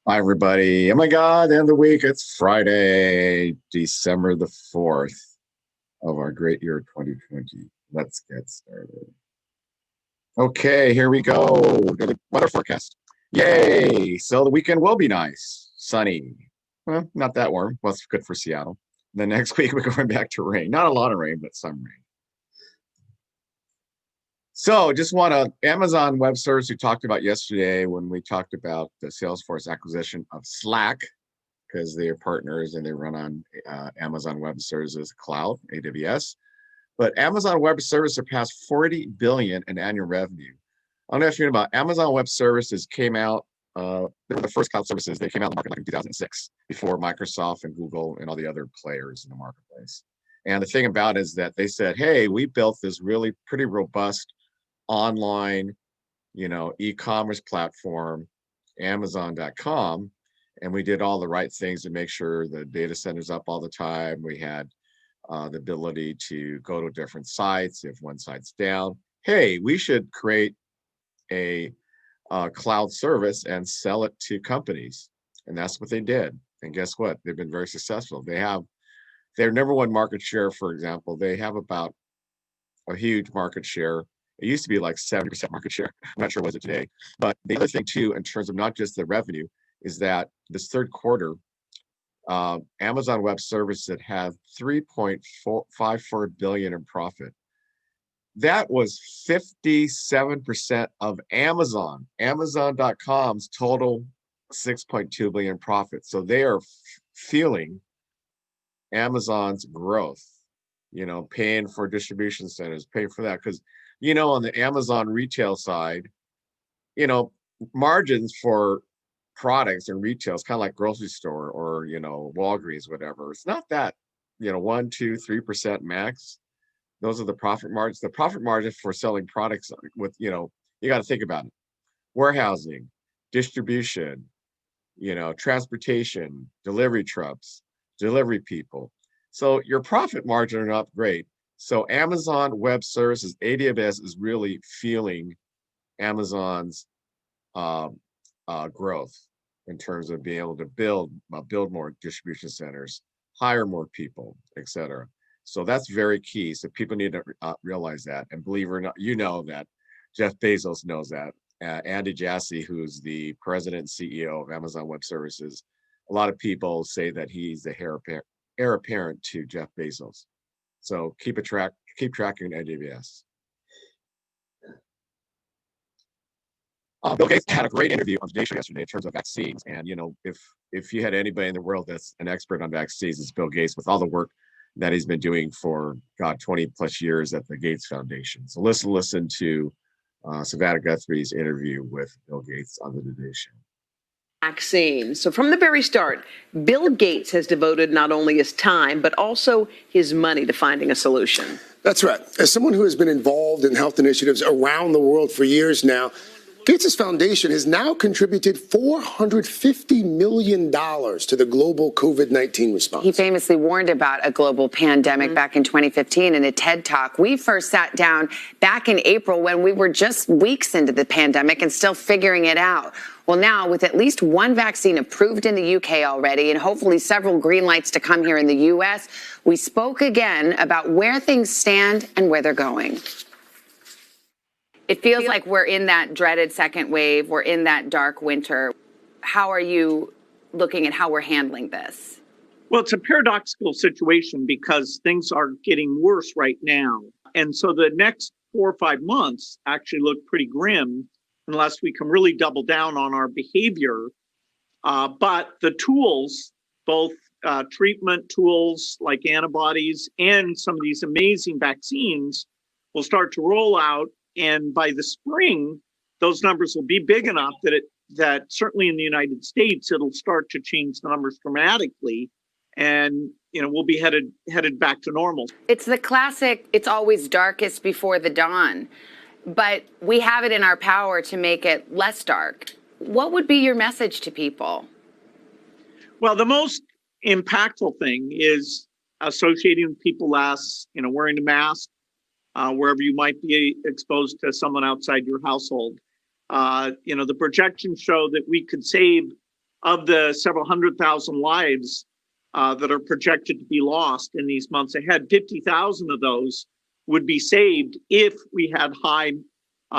Hi, everybody. Oh my God, end of the week. It's Friday, December the 4th of our great year 2020. Let's get started. Okay, here we go. The weather forecast. Yay. So the weekend will be nice, sunny. Well, not that warm. Well, it's good for Seattle. The next week, we're going back to rain. Not a lot of rain, but some rain. So just want to Amazon Web Service we talked about yesterday when we talked about the Salesforce acquisition of Slack, because they're partners and they run on Amazon Web Services Cloud, AWS. But Amazon Web Services surpassed 40 billion in annual revenue. I don't know if you know about Amazon Web Services came out, they were the first cloud services. They came out in the market like in 2006 before Microsoft and Google and all the other players in the marketplace. And the thing about it is that they said, hey, we built this really pretty robust online, e-commerce platform, Amazon.com, and we did all the right things to make sure the data center's up all the time. We had the ability to go to different sites if one site's down. Hey, we should create a cloud service and sell it to companies, and that's what they did. And guess what? They've been very successful. They have their number one market share, for example. They have about a huge market share. It used to be like 70% market share. I'm not sure what it is today. But the other thing too, in terms of not just the revenue, is that this third quarter, Amazon Web Services had 3.54 billion in profit. That was 57% of Amazon.com's total 6.2 billion profit. So they are feeling Amazon's growth, paying for distribution centers, paying for that. Because, on the Amazon retail side, margins for products and retail is kind of like grocery store or, Walgreens, whatever. It's not that, 1, 2, 3% max. Those are the profit margins. The profit margin for selling products with, you got to think about it. Warehousing, distribution, transportation, delivery trucks, delivery people. So your profit margin are not great. So Amazon Web Services, AWS, is really feeling Amazon's growth in terms of being able to build more distribution centers, hire more people, etc. So that's very key. So people need to realize that. And believe it or not, that Jeff Bezos knows that. Andy Jassy, who's the president and CEO of Amazon Web Services, a lot of people say that he's the heir apparent to Jeff Bezos. So keep tracking AWS. Bill Gates had a great interview on Today Show yesterday in terms of vaccines. And, if you had anybody in the world that's an expert on vaccines, it's Bill Gates, with all the work that he's been doing for, 20 plus years at the Gates Foundation. So listen to Savannah Guthrie's interview with Bill Gates on the Today Show. Vaccine. So from the very start, Bill Gates has devoted not only his time, but also his money to finding a solution. That's right. As someone who has been involved in health initiatives around the world for years now, Gates' foundation has now contributed $450 million to the global COVID-19 response. He famously warned about a global pandemic back in 2015 in a TED Talk. We first sat down back in April when we were just weeks into the pandemic and still figuring it out. Well, now, with at least one vaccine approved in the UK already and hopefully several green lights to come here in the US, we spoke again about where things stand and where they're going. It feels like we're in that dreaded second wave. We're in that dark winter. How are you looking at how we're handling this? Well, it's a paradoxical situation because things are getting worse right now. And so the next 4 or 5 months actually look pretty grim unless we can really double down on our behavior. But the tools, both treatment tools like antibodies and some of these amazing vaccines, will start to roll out. And by the spring, those numbers will be big enough that certainly in the United States, it'll start to change the numbers dramatically. And, we'll be headed back to normal. It's the classic, it's always darkest before the dawn. But we have it in our power to make it less dark. What would be your message to people? Well, the most impactful thing is associating with people less, wearing a mask. Wherever you might be exposed to someone outside your household. The projections show that we could save of the several 100,000 lives that are projected to be lost in these months ahead, 50,000 of those would be saved if we had high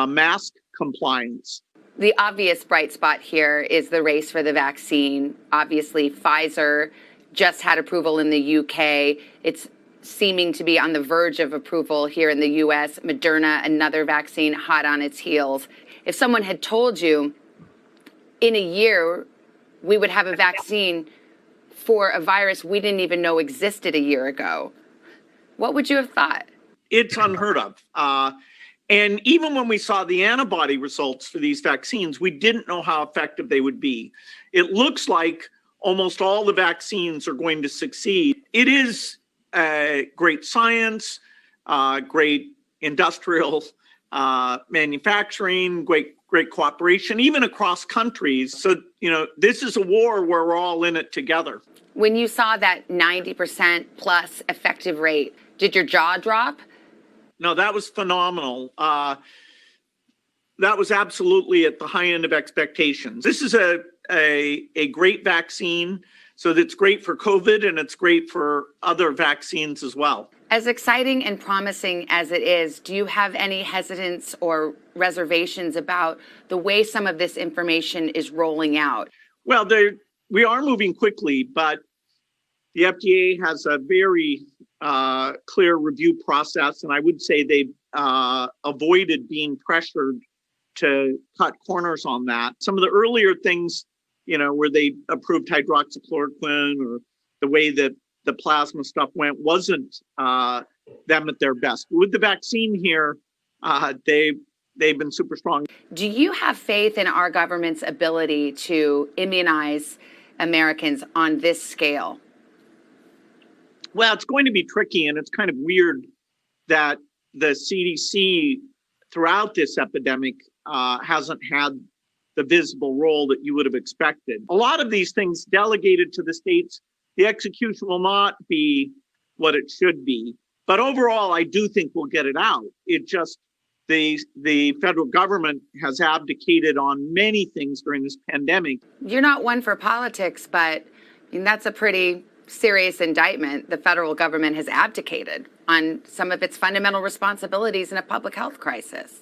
mask compliance. The obvious bright spot here is the race for the vaccine. Obviously, Pfizer just had approval in the UK. It's seeming to be on the verge of approval here in the US. Moderna, another vaccine, hot on its heels. If someone had told you in a year we would have a vaccine for a virus we didn't even know existed a year ago, what would you have thought? It's unheard of. And even when we saw the antibody results for these vaccines, we didn't know how effective they would be. It looks like almost all the vaccines are going to succeed. It is great science, great industrial manufacturing, great cooperation, even across countries. So, this is a war where we're all in it together. When you saw that 90% plus effective rate, did your jaw drop? No, that was phenomenal. That was absolutely at the high end of expectations. This is a great vaccine, so that's great for COVID and it's great for other vaccines as well. As exciting and promising as it is, do you have any hesitance or reservations about the way some of this information is rolling out? Well, we are moving quickly, but the FDA has a very clear review process, and I would say they've avoided being pressured to cut corners on that. Some of the earlier things, where they approved hydroxychloroquine or the way that the plasma stuff went wasn't them at their best. With the vaccine here, they've been super strong. Do you have faith in our government's ability to immunize Americans on this scale? Well, it's going to be tricky, and it's kind of weird that the CDC throughout this epidemic hasn't had the visible role that you would have expected. A lot of these things delegated to the states, the execution will not be what it should be. But overall, I do think we'll get it out. It just, the federal government has abdicated on many things during this pandemic. You're not one for politics, but that's a pretty serious indictment. The federal government has abdicated on some of its fundamental responsibilities in a public health crisis.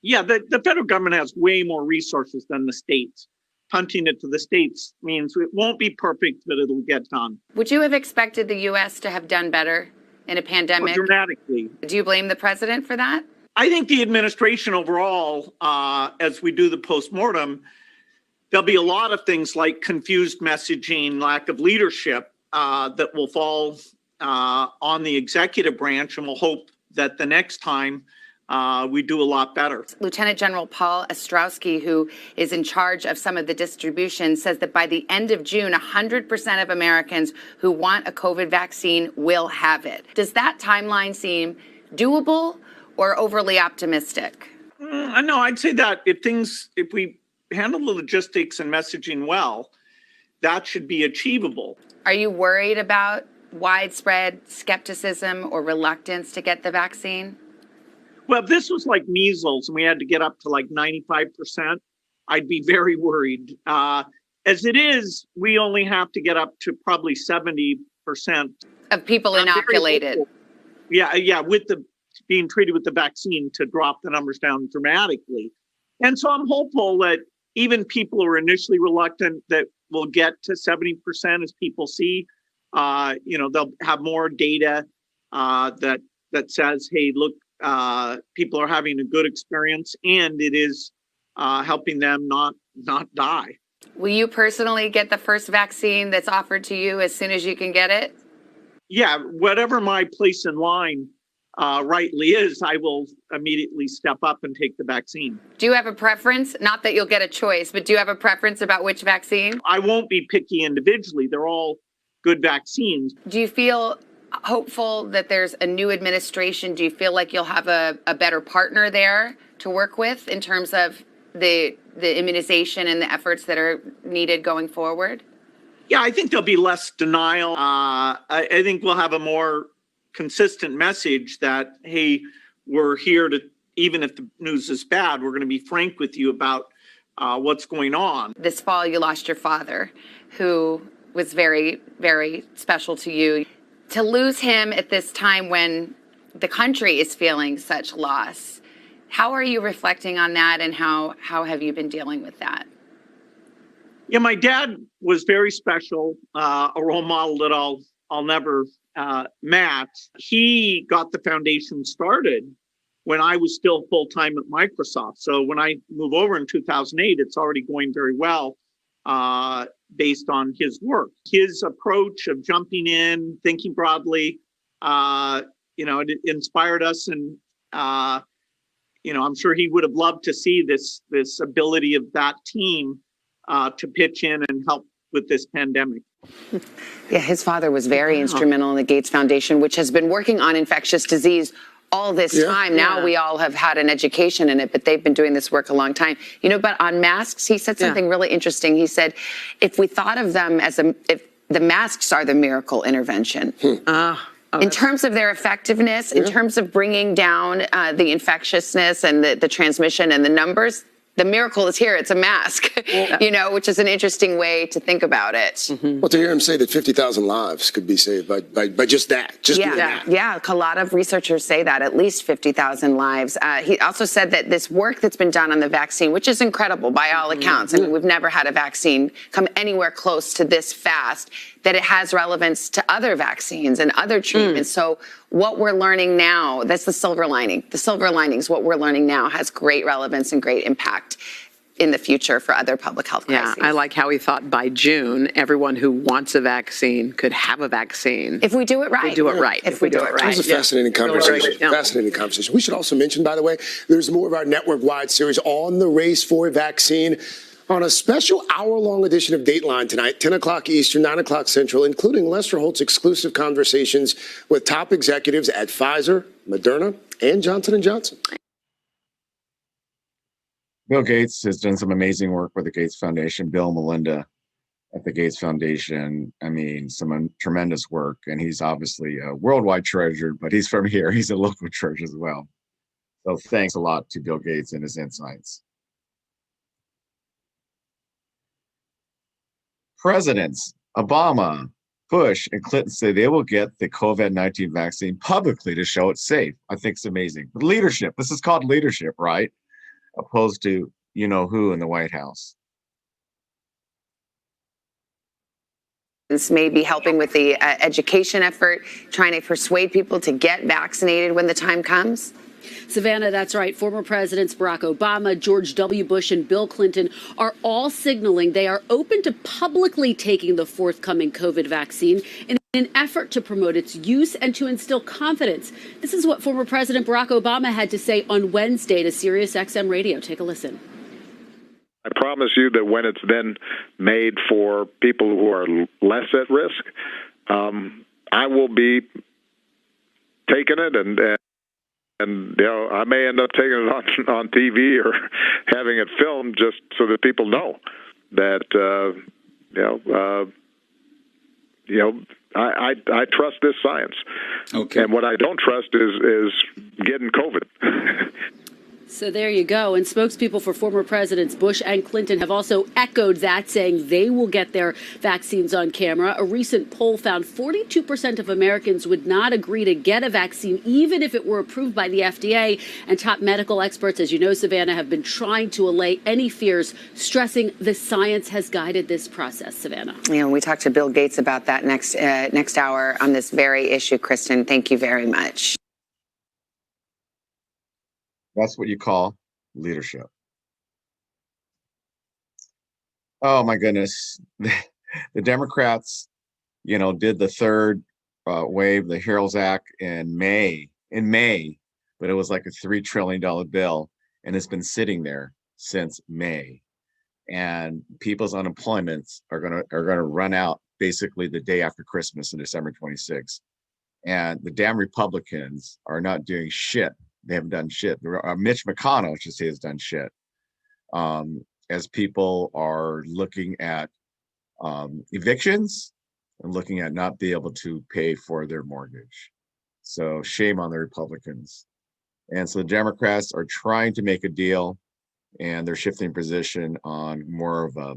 Yeah, the federal government has way more resources than the states. Punting it to the states means it won't be perfect, but it'll get done. Would you have expected the U.S. to have done better in a pandemic? Well, dramatically. Do you blame the president for that? I think the administration overall, as we do the postmortem, there'll be a lot of things like confused messaging, lack of leadership, that will fall on the executive branch, and we'll hope that the next time we do a lot better. Lieutenant General Paul Ostrowski, who is in charge of some of the distribution, says that by the end of June, 100% of Americans who want a COVID vaccine will have it. Does that timeline seem doable or overly optimistic? No, I'd say that if we handle the logistics and messaging well, that should be achievable. Are you worried about widespread skepticism or reluctance to get the vaccine? Well, if this was like measles and we had to get up to like 95%, I'd be very worried. As it is, we only have to get up to probably 70% of people inoculated. Yeah, with the being treated with the vaccine to drop the numbers down dramatically. And so I'm hopeful that even people who are initially reluctant, that we'll get to 70% as people see. They'll have more data that says, hey, look, people are having a good experience, and it is helping them not die. Will you personally get the first vaccine that's offered to you as soon as you can get it? Yeah, whatever my place in line rightly is, I will immediately step up and take the vaccine. Do you have a preference? Not that you'll get a choice, but do you have a preference about which vaccine? I won't be picky individually. They're all good vaccines. Do you feel hopeful that there's a new administration? Do you feel like you'll have a better partner there to work with in terms of the immunization and the efforts that are needed going forward? Yeah, I think there'll be less denial. I think we'll have a more consistent message that, hey, we're here to, even if the news is bad, we're going to be frank with you about what's going on. This fall, you lost your father, who was very, very special to you. To lose him at this time when the country is feeling such loss, how are you reflecting on that, and how have you been dealing with that? Yeah, my dad was very special, a role model that I'll never match. He got the foundation started when I was still full-time at Microsoft. So when I move over in 2008, it's already going very well based on his work. His approach of jumping in, thinking broadly, it inspired us. And, I'm sure he would have loved to see this ability of that team to pitch in and help with this pandemic. Yeah, his father was very instrumental in the Gates Foundation, which has been working on infectious disease all this time. Now we all have had an education in it, but they've been doing this work a long time. But on masks, he said something really interesting. He said, if we thought of them as if the masks are the miracle intervention. In terms of their effectiveness, in terms of bringing down the infectiousness and the transmission and the numbers, the miracle is here. It's a mask, which is an interesting way to think about it. Well, to hear him say that 50,000 lives could be saved by just that, doing that. Yeah, a lot of researchers say that, at least 50,000 lives. He also said that this work that's been done on the vaccine, which is incredible by all accounts, I mean, we've never had a vaccine come anywhere close to this fast, that it has relevance to other vaccines and other treatments. So what we're learning now, that's the silver lining. The silver lining is what we're learning now has great relevance and great impact in the future for other public health crises. Yeah, I like how he thought by June, everyone who wants a vaccine could have a vaccine. If we do it right. If we do it right. If we do it right. That was a fascinating conversation. Fascinating conversation. We should also mention, by the way, there's more of our network-wide series on the race for a vaccine on a special hour-long edition of Dateline tonight, 10 o'clock Eastern, 9 o'clock Central, including Lester Holt's exclusive conversations with top executives at Pfizer, Moderna, and Johnson & Johnson. Bill Gates has done some amazing work with the Gates Foundation. Bill and Melinda at the Gates Foundation, some tremendous work. And he's obviously a worldwide treasure, but he's from here. He's a local treasure as well. So thanks a lot to Bill Gates and his insights. Presidents Obama, Bush, and Clinton say they will get the COVID-19 vaccine publicly to show it's safe. I think it's amazing. But leadership, this is called leadership, right? Opposed to who in the White House. This may be helping with the education effort, trying to persuade people to get vaccinated when the time comes. Savannah, that's right. Former presidents Barack Obama, George W. Bush, and Bill Clinton are all signaling they are open to publicly taking the forthcoming COVID vaccine in an effort to promote its use and to instill confidence. This is what former President Barack Obama had to say on Wednesday to Sirius XM Radio. Take a listen. I promise you that when it's then made for people who are less at risk, I will be taking it and I may end up taking it on TV or having it filmed just so that people know that I trust this science. Okay. And what I don't trust is getting COVID. So there you go. And spokespeople for former presidents Bush and Clinton have also echoed that, saying they will get their vaccines on camera. A recent poll found 42% of Americans would not agree to get a vaccine, even if it were approved by the FDA. And top medical experts, as you know, Savannah, have been trying to allay any fears, stressing the science has guided this process. Savannah. Yeah, we talked to Bill Gates about that next hour on this very issue. Kristen, thank you very much. That's what you call leadership. Oh my goodness. The Democrats, did the third wave, the HEROES Act in May, but it was like a $3 trillion bill, and it's been sitting there since May. And people's unemployments are gonna run out basically the day after Christmas, on December 26th. And the damn Republicans are not doing shit. They haven't done shit. Mitch McConnell, I should say, has done shit. As people are looking at evictions and looking at not being able to pay for their mortgage. So shame on the Republicans. And so the Democrats are trying to make a deal and they're shifting position on more of a,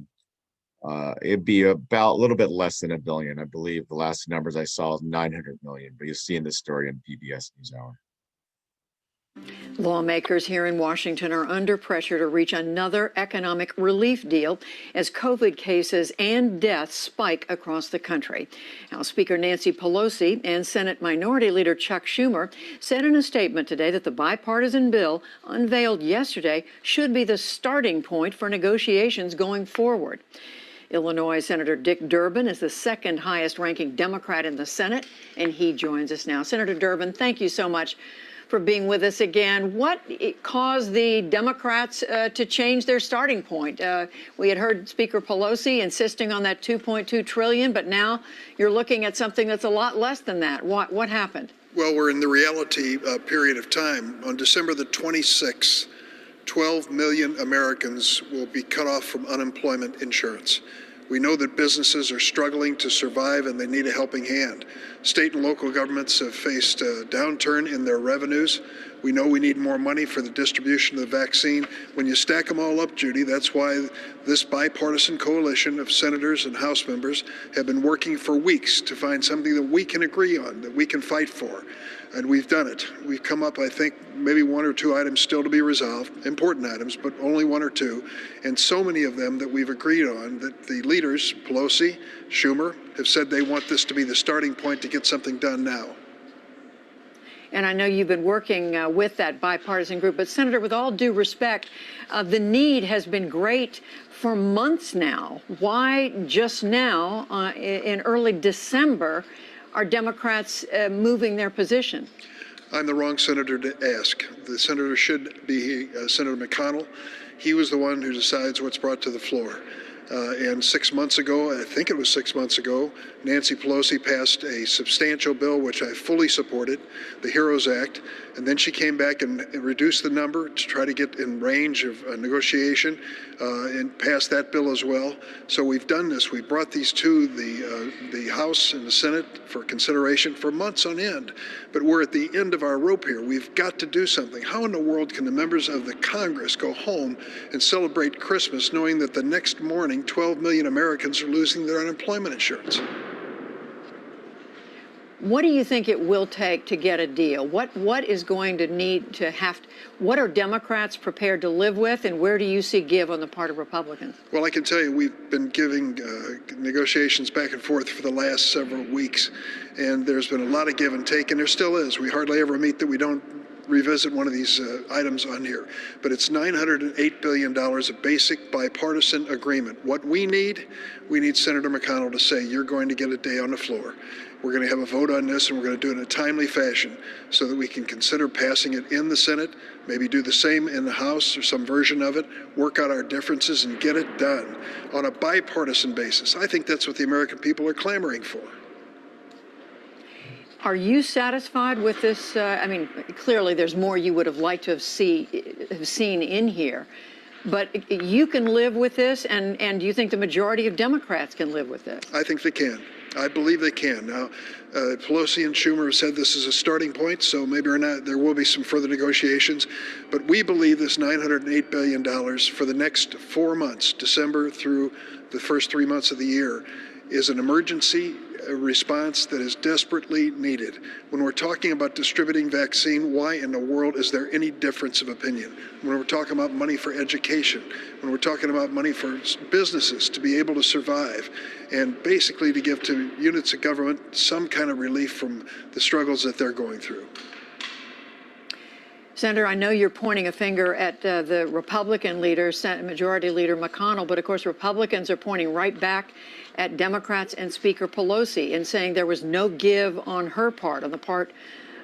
it'd be about a little bit less than $1 billion. I believe the last numbers I saw is 900 million, but you'll see in this story on PBS NewsHour. Lawmakers here in Washington are under pressure to reach another economic relief deal as COVID cases and deaths spike across the country. House Speaker Nancy Pelosi and Senate Minority Leader Chuck Schumer said in a statement today that the bipartisan bill unveiled yesterday should be the starting point for negotiations going forward. Illinois Senator Dick Durbin is the second highest ranking Democrat in the Senate, and he joins us now. Senator Durbin, thank you so much for being with us again. What caused the Democrats to change their starting point? We had heard Speaker Pelosi insisting on that $2.2 trillion, but now you're looking at something that's a lot less than that. What happened? Well, we're in the reality period of time. On December the 26th, 12 million Americans will be cut off from unemployment insurance. We know that businesses are struggling to survive and they need a helping hand. State and local governments have faced a downturn in their revenues. We know we need more money for the distribution of the vaccine. When you stack them all up, Judy, that's why this bipartisan coalition of senators and House members have been working for weeks to find something that we can agree on, that we can fight for. And we've done it. We've come up, I think, maybe one or two items still to be resolved, important items, but only one or two. And so many of them that we've agreed on that the leaders, Pelosi, Schumer, have said they want this to be the starting point to get something done now. And I know you've been working with that bipartisan group, but Senator, with all due respect, the need has been great for months now. Why just now, in early December, are Democrats moving their position? I'm the wrong senator to ask. The senator should be Senator McConnell. He was the one who decides what's brought to the floor. And 6 months ago, I think it was 6 months ago, Nancy Pelosi passed a substantial bill, which I fully supported, the HEROES Act. And then she came back and reduced the number to try to get in range of negotiation and passed that bill as well. So we've done this. We brought these to the House and the Senate for consideration for months on end. But we're at the end of our rope here. We've got to do something. How in the world can the members of the Congress go home and celebrate Christmas knowing that the next morning 12 million Americans are losing their unemployment insurance? What do you think it will take to get a deal? What is going to need to what are Democrats prepared to live with, and where do you see give on the part of Republicans? Well, I can tell you we've been giving negotiations back and forth for the last several weeks, and there's been a lot of give and take, and there still is. We hardly ever meet that we don't revisit one of these items on here. But it's $908 billion of basic bipartisan agreement. What we need Senator McConnell to say, you're going to get a day on the floor. We're going to have a vote on this, and we're going to do it in a timely fashion so that we can consider passing it in the Senate, maybe do the same in the House or some version of it, work out our differences and get it done on a bipartisan basis. I think that's what the American people are clamoring for. Are you satisfied with this? I mean, clearly there's more you would have liked to have seen in here, but you can live with this, and do you think the majority of Democrats can live with this? I think they can. I believe they can. Now, Pelosi and Schumer have said this is a starting point, so maybe or not there will be some further negotiations. But we believe this $908 billion for the next 4 months, December through the first 3 months of the year, is an emergency response that is desperately needed. When we're talking about distributing vaccine, why in the world is there any difference of opinion? When we're talking about money for education, when we're talking about money for businesses to be able to survive, and basically to give to units of government some kind of relief from the struggles that they're going through. Senator, I know you're pointing a finger at the Republican leader, Senate Majority Leader McConnell, but of course Republicans are pointing right back at Democrats and Speaker Pelosi and saying there was no give on her part, on the part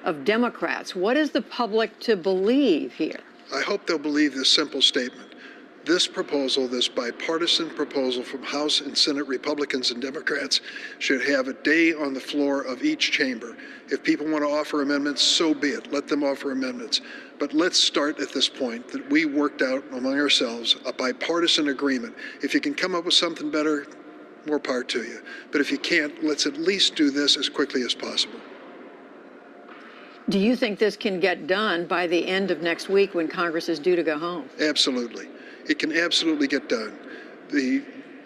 of Democrats. What is the public to believe here? I hope they'll believe this simple statement. This proposal, this bipartisan proposal from House and Senate Republicans and Democrats, should have a day on the floor of each chamber. If people want to offer amendments, so be it. Let them offer amendments. But let's start at this point that we worked out among ourselves a bipartisan agreement. If you can come up with something better, more power to you. But if you can't, let's at least do this as quickly as possible. Do you think this can get done by the end of next week when Congress is due to go home? Absolutely. It can absolutely get done.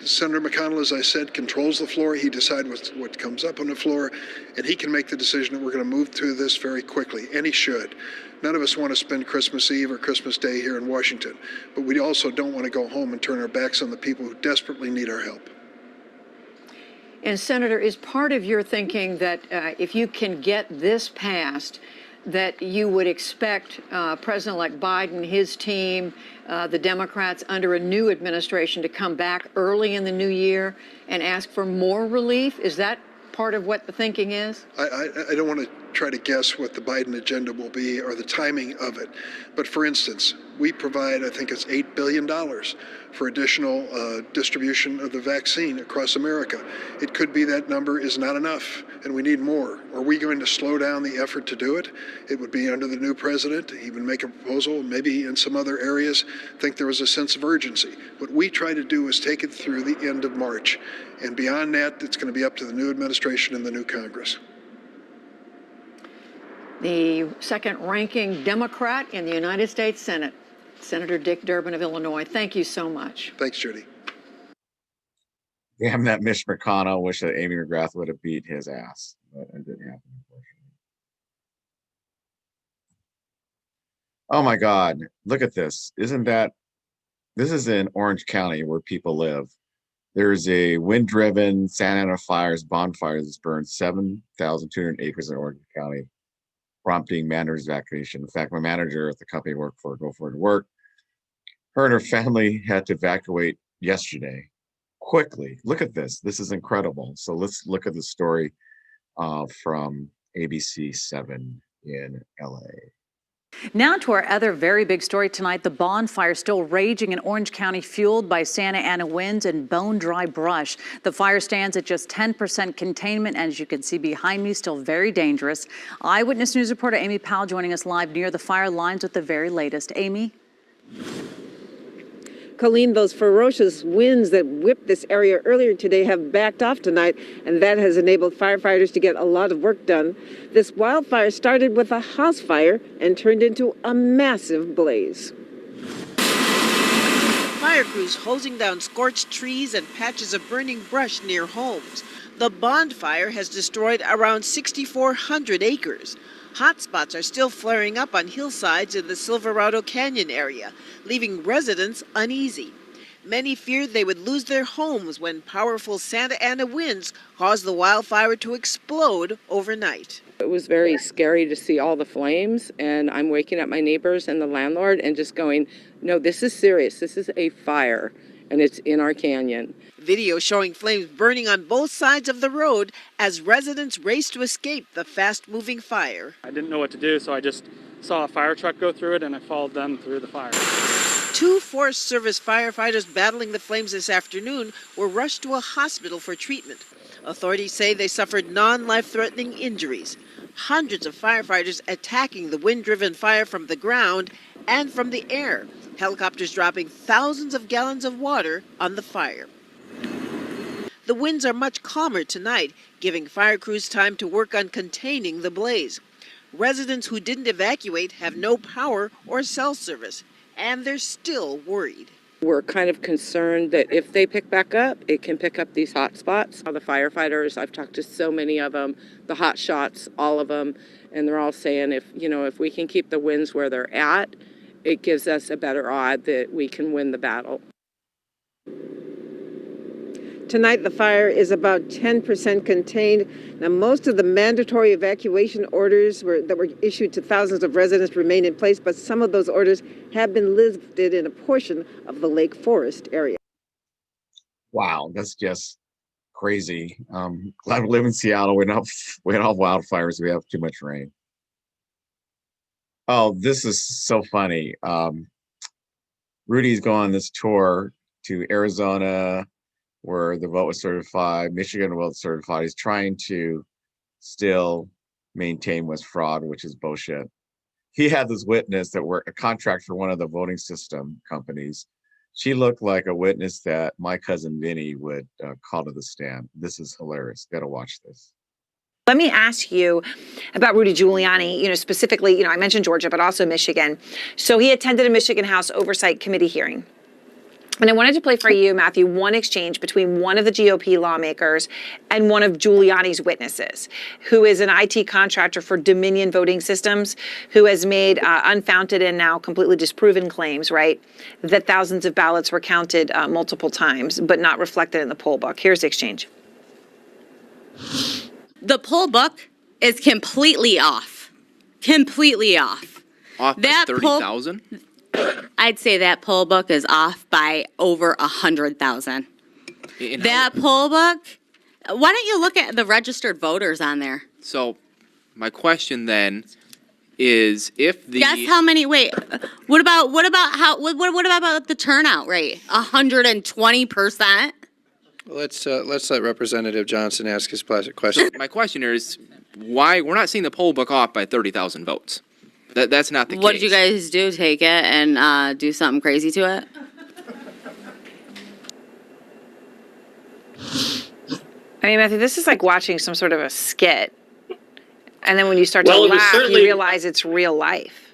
Senator McConnell, as I said, controls the floor. He decides what comes up on the floor, and he can make the decision that we're going to move through this very quickly, and he should. None of us want to spend Christmas Eve or Christmas Day here in Washington, but we also don't want to go home and turn our backs on the people who desperately need our help. And Senator, is part of your thinking that if you can get this passed, that you would expect President-elect Biden, his team, the Democrats under a new administration to come back early in the new year and ask for more relief? Is that part of what the thinking is? I don't want to try to guess what the Biden agenda will be or the timing of it. But for instance, we provide, I think it's $8 billion for additional distribution of the vaccine across America. It could be that number is not enough and we need more. Are we going to slow down the effort to do it? It would be under the new president. He would make a proposal, maybe in some other areas, think there was a sense of urgency. What we try to do is take it through the end of March. And beyond that, it's going to be up to the new administration and the new Congress. The second-ranking Democrat in the United States Senate, Senator Dick Durbin of Illinois. Thank you so much. Thanks, Judy. Damn that Mitch McConnell. Wish that Amy McGrath would have beat his ass, but it didn't happen, unfortunately. Oh my God, look at this. This is in Orange County where people live. There's a wind-driven Santa Ana bonfire that's burned 7,200 acres in Orange County, prompting manager's evacuation. In fact, my manager at the company I work for, go for to work, her and her family had to evacuate yesterday quickly. Look at this. This is incredible. So let's look at the story from ABC 7 in LA. Now to our other very big story tonight, the bonfire still raging in Orange County, fueled by Santa Ana winds and bone-dry brush. The fire stands at just 10% containment, and as you can see behind me, still very dangerous. Eyewitness News reporter Amy Powell joining us live near the fire lines with the very latest. Amy? Colleen, those ferocious winds that whipped this area earlier today have backed off tonight, and that has enabled firefighters to get a lot of work done. This wildfire started with a house fire and turned into a massive blaze. Fire crews hosing down scorched trees and patches of burning brush near homes. The bonfire has destroyed around 6,400 acres. Hotspots are still flaring up on hillsides in the Silverado Canyon area, leaving residents uneasy. Many feared they would lose their homes when powerful Santa Ana winds caused the wildfire to explode overnight. It was very scary to see all the flames, and I'm waking up my neighbors and the landlord and just going, no, this is serious. This is a fire, and it's in our canyon. Video showing flames burning on both sides of the road as residents raced to escape the fast-moving fire. I didn't know what to do, so I just saw a fire truck go through it, and I followed them through the fire. 2 Forest Service firefighters battling the flames this afternoon were rushed to a hospital for treatment. Authorities say they suffered non-life-threatening injuries. Hundreds of firefighters attacking the wind-driven fire from the ground and from the air. Helicopters dropping thousands of gallons of water on the fire. The winds are much calmer tonight, giving fire crews time to work on containing the blaze. Residents who didn't evacuate have no power or cell service, and they're still worried. We're kind of concerned that if they pick back up, it can pick up these hot spots. The firefighters, I've talked to so many of them, the hot shots, all of them, and they're all saying if we can keep the winds where they're at, it gives us a better odd that we can win the battle. Tonight, the fire is about 10% contained. Now, most of the mandatory evacuation orders that were issued to thousands of residents remain in place, but some of those orders have been lifted in a portion of the Lake Forest area. Wow, that's just crazy. Glad we live in Seattle. We don't have wildfires. We have too much rain. Oh, this is so funny. Rudy's going on this tour to Arizona, where the vote was certified, Michigan vote was certified. He's trying to still maintain was fraud, which is bullshit. He had this witness that worked a contract for one of the voting system companies. She looked like a witness that my cousin Vinny would call to the stand. This is hilarious. Gotta watch this. Let me ask you about Rudy Giuliani, specifically, I mentioned Georgia, but also Michigan. So he attended a Michigan House Oversight Committee hearing. And I wanted to play for you, Matthew, one exchange between one of the GOP lawmakers and one of Giuliani's witnesses, who is an IT contractor for Dominion Voting Systems, who has made unfounded and now completely disproven claims, right, that thousands of ballots were counted multiple times, but not reflected in the poll book. Here's the exchange. The poll book is completely off. Completely off. Off by 30,000? I'd say that poll book is off by over 100,000. That poll book, why don't you look at the registered voters on there? So, my question then is if the... Guess how many, wait, what about the turnout rate? 120%? Let's let Representative Johnson ask his question. My question is, why we're not seeing the poll book off by 30,000 votes? That's not the case. What did you guys do? Take it and do something crazy to it? I mean, Matthew, this is like watching some sort of a skit. And then when you start to Well, laugh, you realize it's real life.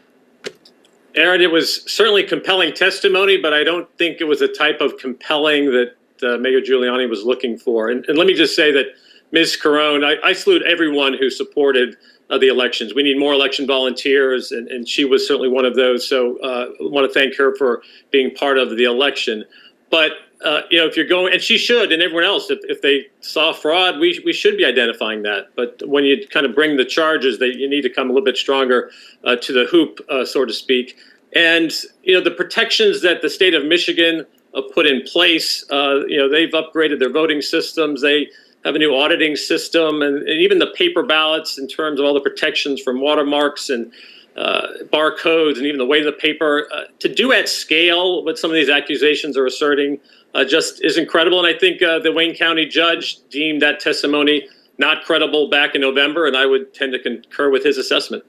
Aaron, it was certainly compelling testimony, but I don't think it was the type of compelling that Mayor Giuliani was looking for. And let me just say that Ms. Carone, I salute everyone who supported the elections. We need more election volunteers, and she was certainly one of those. So I want to thank her for being part of the election. But, if you're going, and she should, and everyone else, if they saw fraud, we should be identifying that. But when you kind of bring the charges, you need to come a little bit stronger to the hoop, so to speak. And, the protections that the state of Michigan put in place, they've upgraded their voting systems. They have a new auditing system, and even the paper ballots in terms of all the protections from watermarks and barcodes, and even the weight of the paper, to do at scale what some of these accusations are asserting just is incredible. And I think the Wayne County judge deemed that testimony not credible back in November, and I would tend to concur with his assessment.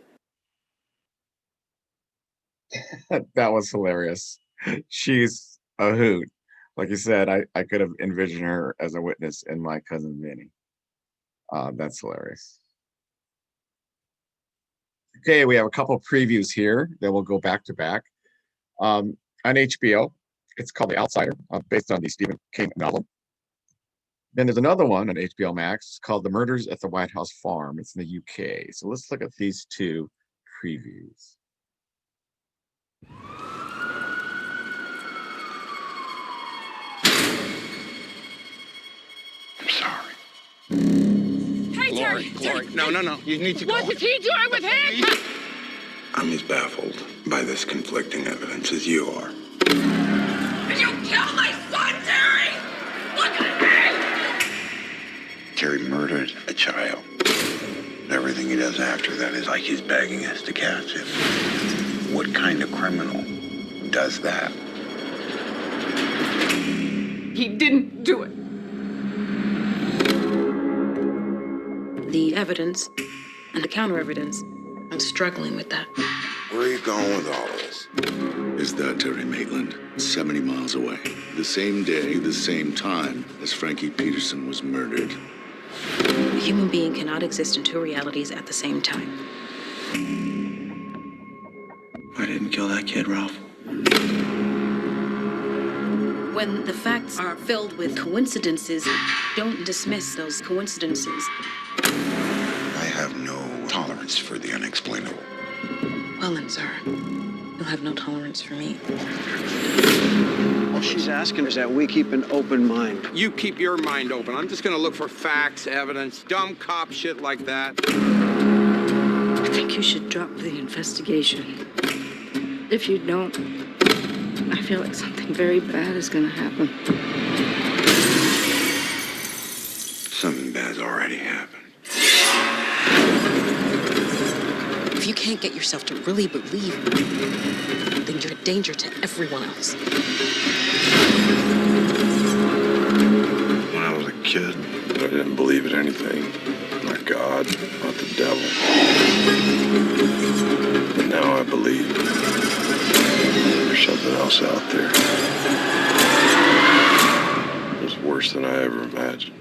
That was hilarious. She's a hoot. Like you said, I could have envisioned her as a witness in My Cousin Vinny. That's hilarious. Okay, we have a couple previews here that will go back to back. On HBO, it's called The Outsider, based on the Stephen King novel. Then there's another one on HBO Max called The Murders at the White House Farm. It's in the UK. So let's look at these two previews. I'm sorry. Hey, Terry! Glory. No. You need to go. What is he doing with him? I'm as baffled by this conflicting evidence as you are. Did you kill my son, Terry? Look at me! Terry murdered a child. Everything he does after that is like he's begging us to catch him. What kind of criminal does that? He didn't do it. The evidence and the counter evidence, I'm struggling with that. Where are you going with all of this? Is that Terry Maitland, 70 miles away, the same day, the same time as Frankie Peterson was murdered. A human being cannot exist in two realities at the same time. I didn't kill that kid, Ralph. When the facts are filled with coincidences, don't dismiss those coincidences. I have no tolerance for the unexplainable. Well then, sir, you'll have no tolerance for me. All she's asking is that we keep an open mind. You keep your mind open. I'm just gonna look for facts, evidence, dumb cop shit like that. I think you should drop the investigation. If you don't, I feel like something very bad is gonna happen. Something bad's already happened. If you can't get yourself to really believe, then you're a danger to everyone else. When I was a kid, I didn't believe in anything. Not God, not the devil. But now I believe there's something else out there. It's worse than I ever imagined.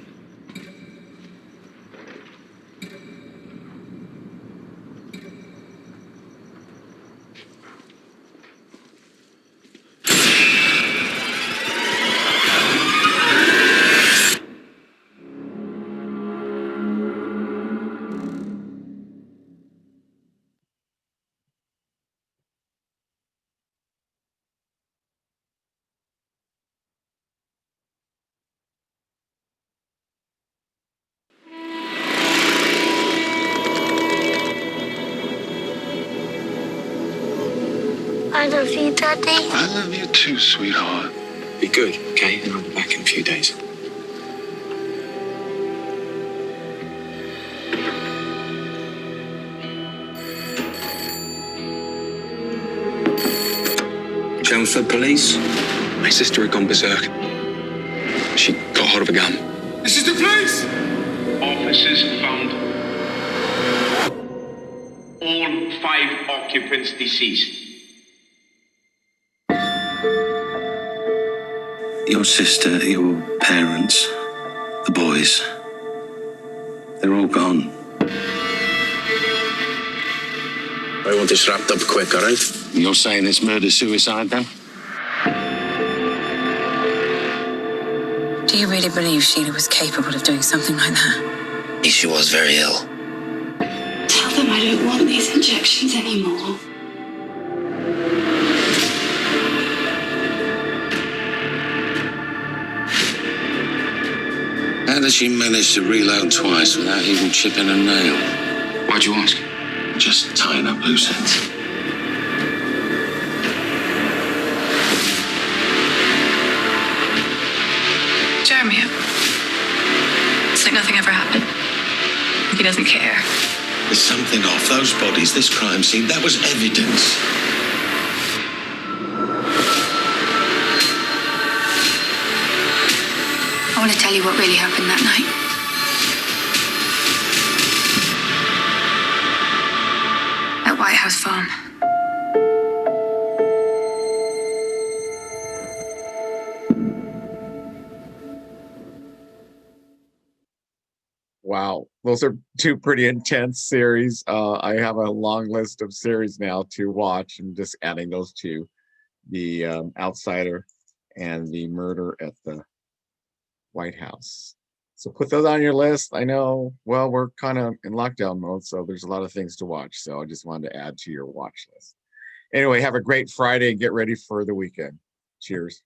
I love you, Daddy. I love you too, sweetheart. Be good, okay? And I'll be back in a few days. Chelmsford Police? My sister had gone berserk. She got hold of a gun. This is the police! Officers found all 5 occupants deceased. Your sister, your parents, the boys, they're all gone. I want this wrapped up quick, all right? You're saying it's murder-suicide, then? Do you really believe Sheila was capable of doing something like that? She was very ill. Tell them I don't want these injections anymore. How did she manage to reload twice without even chipping a nail? Why'd you ask? Just tying up loose ends. Jeremy, it's like nothing ever happened. Like he doesn't care. There's something off. Those bodies, this crime scene, that was evidence. I want to tell you what really happened that night. At White House Farm. Wow, those are two pretty intense series. I have a long list of series now to watch, and just adding those two, the Outsider and the Murder at the White House. So put those on your list. I know, well, we're kind of in lockdown mode, so there's a lot of things to watch. So I just wanted to add to your watch list. Anyway, have a great Friday and get ready for the weekend. Cheers.